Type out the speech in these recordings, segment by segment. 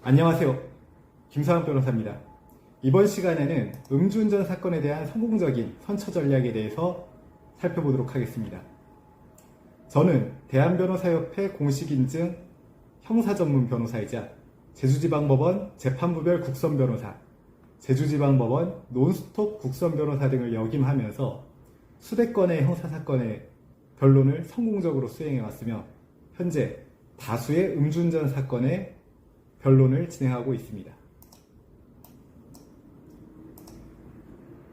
안녕하세요. 김사환 변호사입니다. 이번 시간에는 음주운전 사건에 대한 성공적인 선처 전략에 대해서 살펴보도록 하겠습니다. 저는 대한변호사협회 공식인증 형사전문 변호사이자 제주지방법원 재판부별 국선변호사, 제주지방법원 논스톱 국선변호사 등을 역임하면서 수백 건의 형사사건의 변론을 성공적으로 수행해왔으며 현재 다수의 음주운전 사건의 변론을 진행하고 있습니다.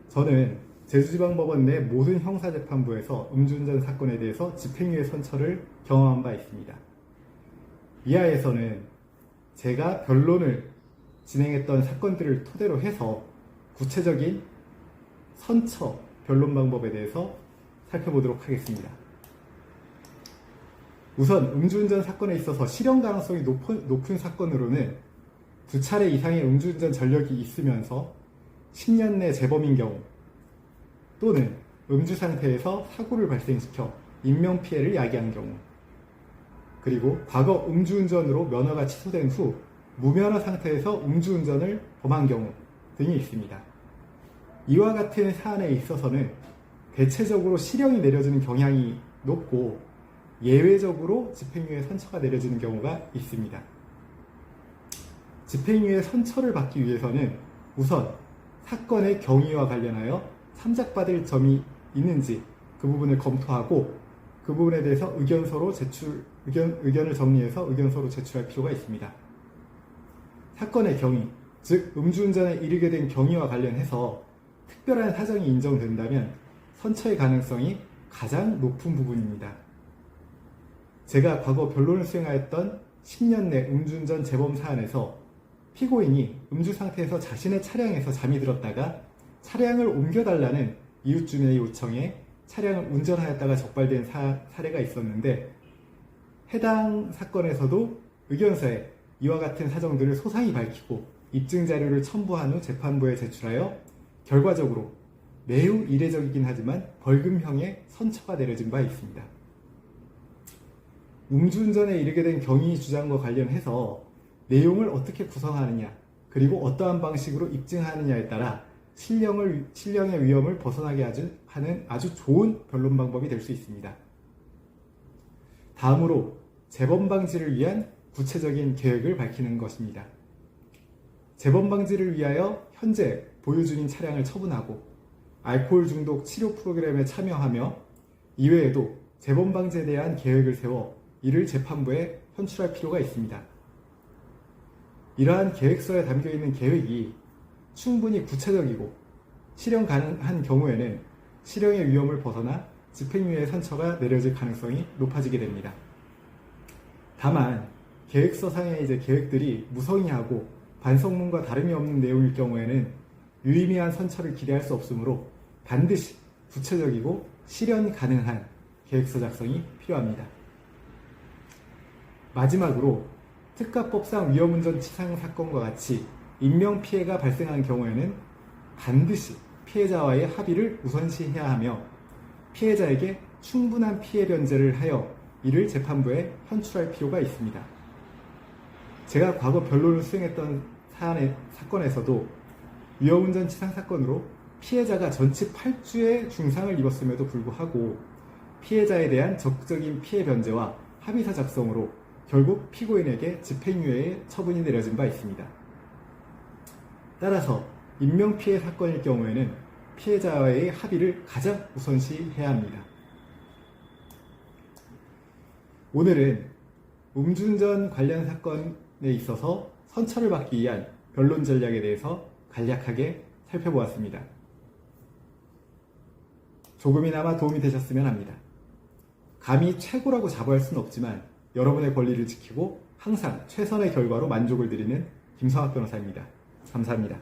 저는 제주지방법원 내 모든 형사재판부에서 음주운전 사건에 대해서 집행유예 선처를 경험한 바 있습니다. 이하에서는 제가 변론을 진행했던 사건들을 토대로 해서 구체적인 선처 변론 방법에 대해서 살펴보도록 하겠습니다. 우선 음주운전 사건에 있어서 실형 가능성이 높은 사건으로는 2차례 이상의 음주운전 전력이 있으면서 10년 내 재범인 경우 또는 음주 상태에서 사고를 발생시켜 인명피해를 야기한 경우, 그리고 과거 음주운전으로 면허가 취소된 후 무면허 상태에서 음주운전을 범한 경우 등이 있습니다. 이와 같은 사안에 있어서는 대체적으로 실형이 내려지는 경향이 높고 예외적으로 집행유예 선처가 내려지는 경우가 있습니다. 집행유예 선처를 받기 위해서는 우선 사건의 경위와 관련하여 참작받을 점이 있는지 그 부분을 검토하고 그 부분에 대해서 의견을 정리해서 의견서로 제출할 필요가 있습니다. 사건의 경위, 즉 음주운전에 이르게 된 경위와 관련해서 특별한 사정이 인정된다면 선처의 가능성이 가장 높은 부분입니다. 제가 과거 변론을 수행하였던 10년 내 음주운전 재범 사안에서 피고인이 음주 상태에서 자신의 차량에서 잠이 들었다가 차량을 옮겨달라는 이웃 주민의 요청에 차량을 운전하였다가 적발된 사례가 있었는데, 해당 사건에서도 의견서에 이와 같은 사정들을 소상히 밝히고 입증 자료를 첨부한 후 재판부에 제출하여 결과적으로 매우 이례적이긴 하지만 벌금형의 선처가 내려진 바 있습니다. 음주운전에 이르게 된 경위 주장과 관련해서 내용을 어떻게 구성하느냐, 그리고 어떠한 방식으로 입증하느냐에 따라 실형의 위험을 벗어나게 하는 아주 좋은 변론 방법이 될 수 있습니다. 다음으로 재범 방지를 위한 구체적인 계획을 밝히는 것입니다. 재범 방지를 위하여 현재 보유 중인 차량을 처분하고 알코올 중독 치료 프로그램에 참여하며 이외에도 재범 방지에 대한 계획을 세워 이를 재판부에 현출할 필요가 있습니다. 이러한 계획서에 담겨있는 계획이 충분히 구체적이고 실형 가능한 경우에는 실형의 위험을 벗어나 집행유예 선처가 내려질 가능성이 높아지게 됩니다. 다만 계획서상의 계획들이 무성의하고 반성문과 다름이 없는 내용일 경우에는 유의미한 선처를 기대할 수 없으므로 반드시 구체적이고 실현 가능한 계획서 작성이 필요합니다. 마지막으로 특가법상 위험운전 치상 사건과 같이 인명피해가 발생한 경우에는 반드시 피해자와의 합의를 우선시해야 하며 피해자에게 충분한 피해 변제를 하여 이를 재판부에 현출할 필요가 있습니다. 제가 과거 변론을 수행했던 사건에서도 위험운전 치상 사건으로 피해자가 전치 8주의 중상을 입었음에도 불구하고 피해자에 대한 적극적인 피해 변제와 합의서 작성으로 결국 피고인에게 집행유예의 처분이 내려진 바 있습니다. 따라서 인명피해 사건일 경우에는 피해자와의 합의를 가장 우선시해야 합니다. 오늘은 음주운전 관련 사건에 있어서 선처를 받기 위한 변론 전략에 대해서 간략하게 살펴보았습니다. 조금이나마 도움이 되셨으면 합니다. 감히 최고라고 자부할 수는 없지만 여러분의 권리를 지키고 항상 최선의 결과로 만족을 드리는 김성학 변호사입니다. 감사합니다.